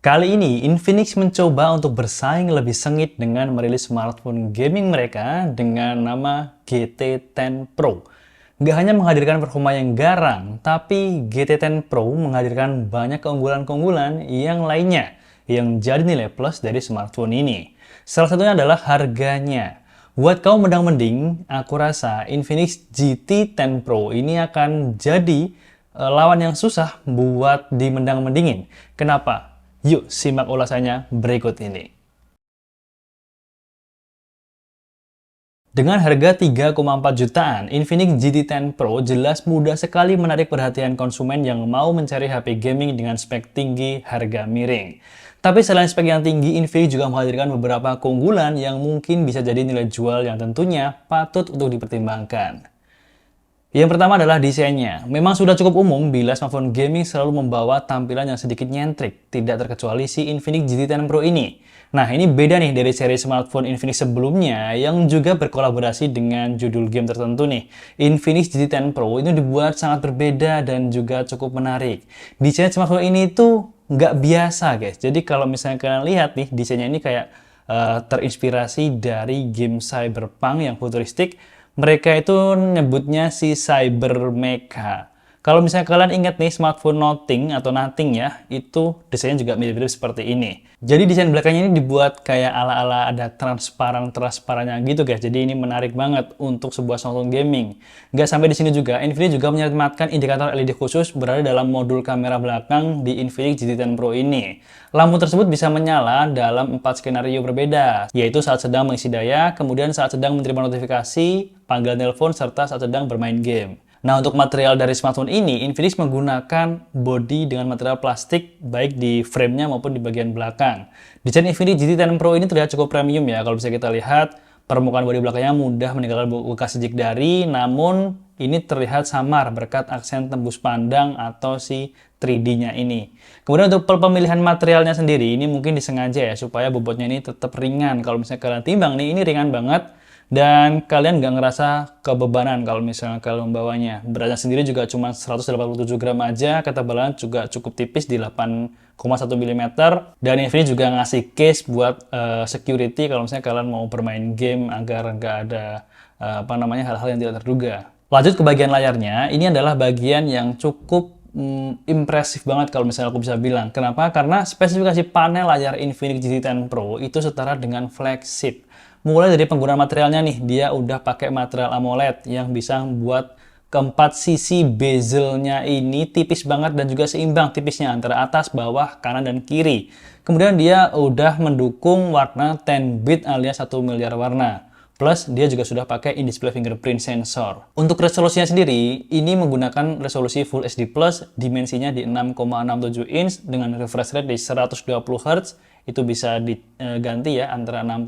Kali ini, Infinix mencoba untuk bersaing lebih sengit dengan merilis smartphone gaming mereka dengan nama GT 10 Pro. Nggak hanya menghadirkan performa yang garang, tapi GT 10 Pro menghadirkan banyak keunggulan-keunggulan yang lainnya yang jadi nilai plus dari smartphone ini. Salah satunya adalah harganya. Buat kaum mendang-mending, aku rasa Infinix GT 10 Pro ini akan jadi lawan yang susah buat dimendang-mendingin. Kenapa? Yuk simak ulasannya berikut ini. Dengan harga 3,4 jutaan, Infinix GT 10 Pro jelas mudah sekali menarik perhatian konsumen yang mau mencari HP gaming dengan spek tinggi, harga miring. Tapi selain spek yang tinggi, Infinix juga menghadirkan beberapa keunggulan yang mungkin bisa jadi nilai jual yang tentunya patut untuk dipertimbangkan. Yang pertama adalah desainnya. Memang sudah cukup umum bila smartphone gaming selalu membawa tampilan yang sedikit nyentrik, tidak terkecuali si Infinix GT 10 Pro ini. Nah, ini beda nih dari seri smartphone Infinix sebelumnya yang juga berkolaborasi dengan judul game tertentu nih. Infinix GT 10 Pro ini dibuat sangat berbeda dan juga cukup menarik. Desain smartphone ini tuh nggak biasa, guys. Jadi kalau misalnya kalian lihat nih, desainnya ini kayak terinspirasi dari game cyberpunk yang futuristik. Mereka itu nyebutnya si Cyber Mecha. Kalau misalnya kalian ingat nih smartphone Nothing ya, itu desainnya juga mirip-mirip seperti ini. Jadi desain belakangnya ini dibuat kayak ala-ala ada transparannya gitu guys. Jadi ini menarik banget untuk sebuah smartphone gaming. Nggak sampai di sini juga, Infinix juga menyematkan indikator LED khusus berada dalam modul kamera belakang di Infinix GT 10 Pro ini. Lampu tersebut bisa menyala dalam 4 skenario berbeda, yaitu saat sedang mengisi daya, kemudian saat sedang menerima notifikasi, panggilan telepon, serta saat sedang bermain game. Nah, untuk material dari smartphone ini, Infinix menggunakan bodi dengan material plastik baik di frame-nya maupun di bagian belakang. Desain Infinix GT 10 Pro ini terlihat cukup premium ya. Kalau bisa kita lihat, permukaan bodi belakangnya mudah meninggalkan bekas sidik jari, namun ini terlihat samar berkat aksen tembus pandang atau si 3D-nya ini. Kemudian untuk pemilihan materialnya sendiri, ini mungkin disengaja ya, supaya bobotnya ini tetap ringan. Kalau misalnya kalian timbang nih, ini ringan banget. Dan kalian nggak ngerasa kebebanan kalau misalnya kalian membawanya. Beratnya sendiri juga cuma 187 gram aja, ketebalan juga cukup tipis di 8,1 mm. Dan Infinix juga ngasih case buat security kalau misalnya kalian mau bermain game agar nggak ada hal-hal yang tidak terduga. Lanjut ke bagian layarnya, ini adalah bagian yang cukup impresif banget kalau misalnya aku bisa bilang. Kenapa? Karena spesifikasi panel layar Infinix GT 10 Pro itu setara dengan flagship. Mulai dari penggunaan materialnya nih, dia udah pakai material AMOLED yang bisa membuat keempat sisi bezelnya ini tipis banget dan juga seimbang tipisnya antara atas, bawah, kanan, dan kiri. Kemudian dia udah mendukung warna 10-bit alias 1 miliar warna. Plus, dia juga sudah pakai in-display fingerprint sensor. Untuk resolusinya sendiri, ini menggunakan resolusi Full HD+, dimensinya di 6,67 inch dengan refresh rate di 120 Hz. Itu bisa diganti ya antara 60,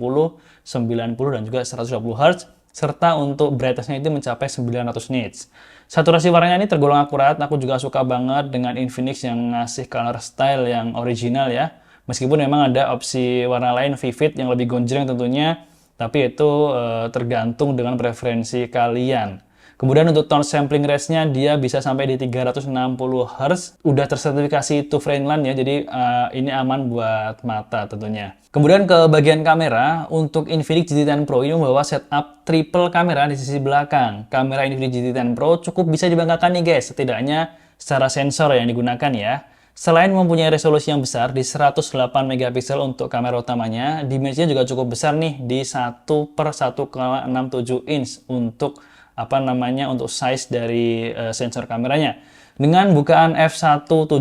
90, dan juga 120 Hz. Serta untuk brightness-nya itu mencapai 900 nits. Saturasi warnanya ini tergolong akurat. Aku juga suka banget dengan Infinix yang ngasih color style yang original ya. Meskipun memang ada opsi warna lain vivid yang lebih gonjreng tentunya, tapi itu tergantung dengan preferensi kalian. Kemudian untuk tone sampling rate-nya dia bisa sampai di 360 Hz. Udah tersertifikasi to Frameline ya, jadi ini aman buat mata tentunya. Kemudian ke bagian kamera, untuk Infinix GT 10 Pro ini membawa setup triple kamera di sisi belakang. Kamera Infinix GT 10 Pro cukup bisa dibanggakan nih guys, setidaknya secara sensor yang digunakan ya. Selain mempunyai resolusi yang besar di 108 megapiksel untuk kamera utamanya, dimensinya juga cukup besar nih di 1/1,67 inch untuk untuk size dari sensor kameranya. Dengan bukaan f1.75,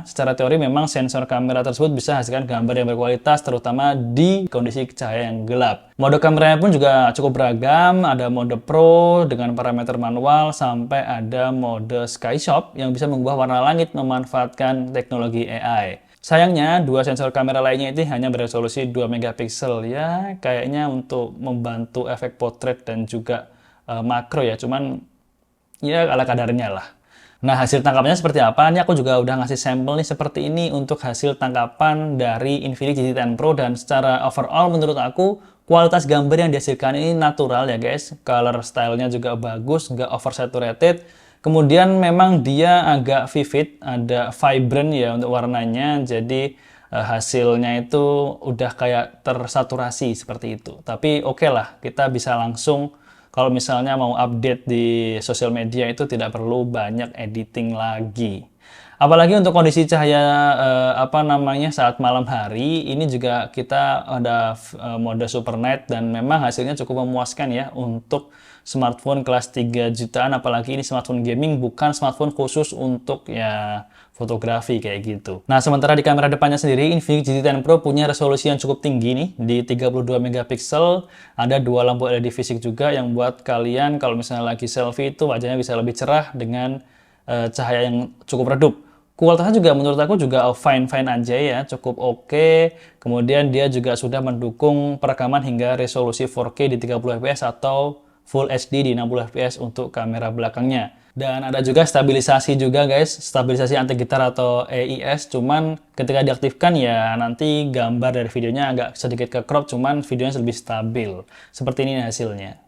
secara teori memang sensor kamera tersebut bisa hasilkan gambar yang berkualitas, terutama di kondisi cahaya yang gelap. Mode kameranya pun juga cukup beragam, ada mode Pro dengan parameter manual, sampai ada mode Skyshop yang bisa mengubah warna langit memanfaatkan teknologi AI. Sayangnya, dua sensor kamera lainnya itu hanya beresolusi 2 megapiksel. Ya, kayaknya untuk membantu efek potret dan juga makro ya, cuman ya ala kadarnya lah. Nah, hasil tangkapannya seperti apa? Ini aku juga udah ngasih sampel nih seperti ini untuk hasil tangkapan dari Infinix GT 10 Pro, dan secara overall menurut aku kualitas gambar yang dihasilkan ini natural ya guys. Color stylenya juga bagus, nggak oversaturated. Kemudian memang dia agak vivid, ada vibrant ya untuk warnanya. Jadi hasilnya itu udah kayak tersaturasi seperti itu. Tapi oke lah, kita bisa langsung kalau misalnya mau update di sosial media itu tidak perlu banyak editing lagi. Apalagi untuk kondisi cahaya saat malam hari, ini juga kita ada mode super night dan memang hasilnya cukup memuaskan ya untuk smartphone kelas 3 jutaan, apalagi ini smartphone gaming, bukan smartphone khusus untuk ya fotografi kayak gitu. Nah, sementara di kamera depannya sendiri, Infinix GT10 Pro punya resolusi yang cukup tinggi nih, di 32 megapiksel, ada dua lampu LED fisik juga yang buat kalian kalau misalnya lagi selfie itu wajahnya bisa lebih cerah dengan cahaya yang cukup redup. Kualitasnya juga menurut aku juga fine-fine aja ya, cukup oke. Kemudian dia juga sudah mendukung perekaman hingga resolusi 4K di 30 fps atau Full HD di 60 fps untuk kamera belakangnya. Dan ada juga stabilisasi juga guys, stabilisasi anti getar atau AIS, cuman ketika diaktifkan ya nanti gambar dari videonya agak sedikit ke crop, cuman videonya lebih stabil. Seperti ini hasilnya.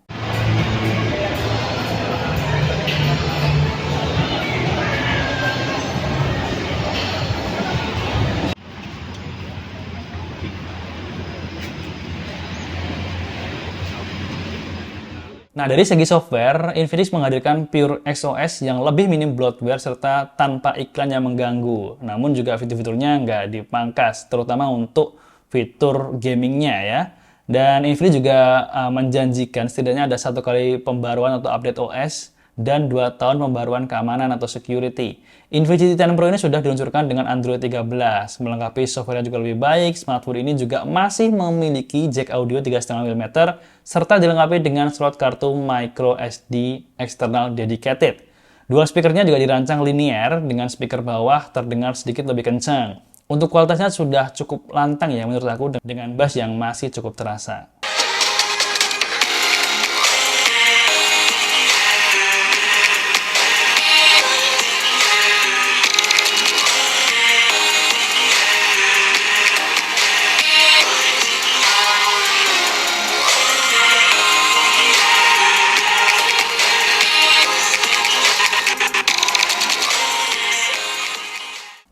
Nah, dari segi software, Infinix menghadirkan Pure XOS yang lebih minim bloatware serta tanpa iklan yang mengganggu. Namun juga fitur-fiturnya nggak dipangkas, terutama untuk fitur gamingnya ya. Dan Infinix juga menjanjikan setidaknya ada 1 kali pembaruan atau update OS dan 2 tahun pembaruan keamanan atau security. Infinix GT10 Pro ini sudah diluncurkan dengan Android 13, melengkapi softwarenya juga lebih baik. Smartphone ini juga masih memiliki jack audio 3,5 mm, serta dilengkapi dengan slot kartu micro SD eksternal dedicated. Dual speakernya juga dirancang linear dengan speaker bawah terdengar sedikit lebih kencang. Untuk kualitasnya sudah cukup lantang ya menurut aku, dengan bass yang masih cukup terasa.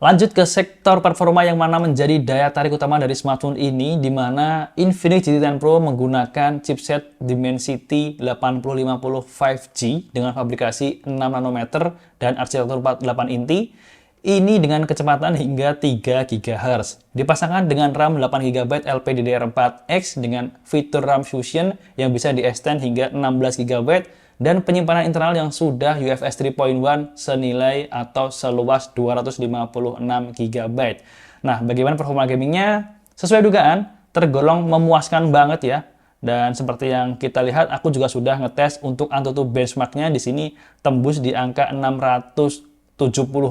Lanjut ke sektor performa yang mana menjadi daya tarik utama dari smartphone ini, di mana Infinix GT10 Pro menggunakan chipset Dimensity 8050 5G dengan fabrikasi 6 nanometer dan arsitektur 48 inti. Ini dengan kecepatan hingga 3 GHz. Dipasangkan dengan RAM 8 GB LPDDR4X dengan fitur RAM Fusion yang bisa di-extend hingga 16 GB dan penyimpanan internal yang sudah UFS 3.1 senilai atau seluas 256 GB. Nah, bagaimana performa gamingnya? Sesuai dugaan, tergolong memuaskan banget ya. Dan seperti yang kita lihat, aku juga sudah ngetes untuk AnTuTu benchmarknya di sini tembus di angka 670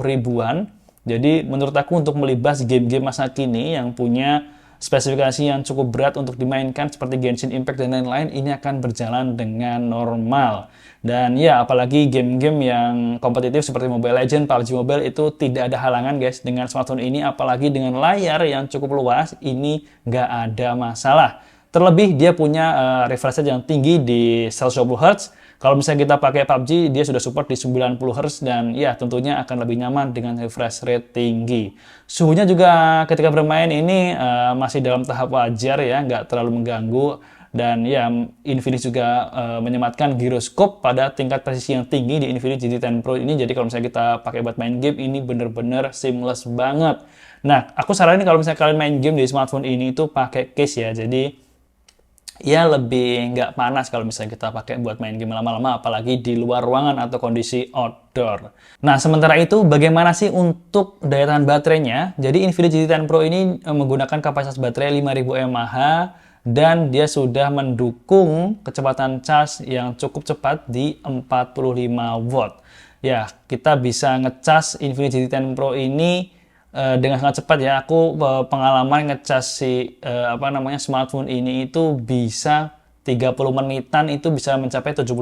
ribuan. Jadi menurut aku untuk melibas game-game masa kini yang punya spesifikasi yang cukup berat untuk dimainkan seperti Genshin Impact dan lain-lain, ini akan berjalan dengan normal. Dan ya, apalagi game-game yang kompetitif seperti Mobile Legends, PUBG Mobile itu tidak ada halangan guys dengan smartphone ini, apalagi dengan layar yang cukup luas, ini nggak ada masalah. Terlebih dia punya refresh rate yang tinggi di 120 Hz. Kalau misalnya kita pakai PUBG, dia sudah support di 90 Hz dan ya tentunya akan lebih nyaman dengan refresh rate tinggi. Suhunya juga ketika bermain ini masih dalam tahap wajar ya, nggak terlalu mengganggu. Dan ya, Infinix juga menyematkan giroskop pada tingkat presisi yang tinggi di Infinix GT10 Pro ini. Jadi kalau misalnya kita pakai buat main game, ini bener-bener seamless banget. Nah, aku saranin kalau misalnya kalian main game di smartphone ini itu pakai case ya. Jadi ya lebih nggak panas kalau misalnya kita pakai buat main game lama-lama, apalagi di luar ruangan atau kondisi outdoor. Nah, sementara itu bagaimana sih untuk daya tahan baterainya? Jadi Infinix GT10 Pro ini menggunakan kapasitas baterai 5000 mAh dan dia sudah mendukung kecepatan charge yang cukup cepat di 45 watt. Ya, kita bisa ngecas Infinix GT10 Pro ini dengan sangat cepat ya. Aku pengalaman ngecas si smartphone ini itu bisa 30 menitan itu bisa mencapai 70%.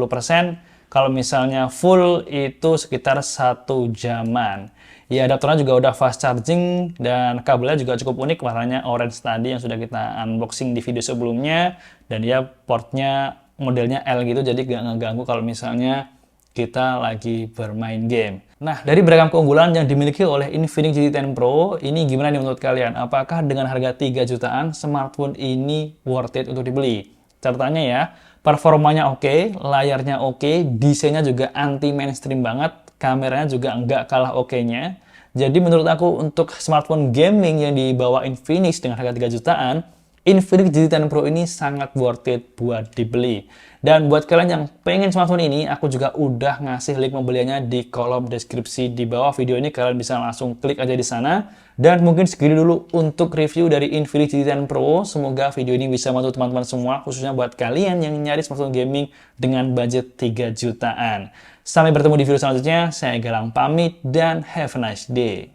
Kalau misalnya full itu sekitar 1 jaman. Ya, adaptornya juga udah fast charging dan kabelnya juga cukup unik, warnanya orange tadi yang sudah kita unboxing di video sebelumnya, dan ya portnya modelnya L gitu, jadi nggak ngeganggu kalau misalnya kita lagi bermain game. Nah, dari beragam keunggulan yang dimiliki oleh Infinix GT10 Pro, ini gimana nih menurut kalian? Apakah dengan harga 3 jutaan, smartphone ini worth it untuk dibeli? Catatannya ya, performanya oke, layarnya oke, desainnya juga anti-mainstream banget, kameranya juga nggak kalah oke-nya. Jadi menurut aku untuk smartphone gaming yang dibawa Infinix dengan harga 3 jutaan, Infinix GT10 Pro ini sangat worth it buat dibeli. Dan buat kalian yang pengen smartphone ini, aku juga udah ngasih link pembeliannya di kolom deskripsi di bawah video ini. Kalian bisa langsung klik aja di sana. Dan mungkin segini dulu untuk review dari Infinix GT10 Pro. Semoga video ini bisa membantu teman-teman semua, khususnya buat kalian yang nyari smartphone gaming dengan budget 3 jutaan. Sampai bertemu di video selanjutnya, saya Galang pamit dan have a nice day.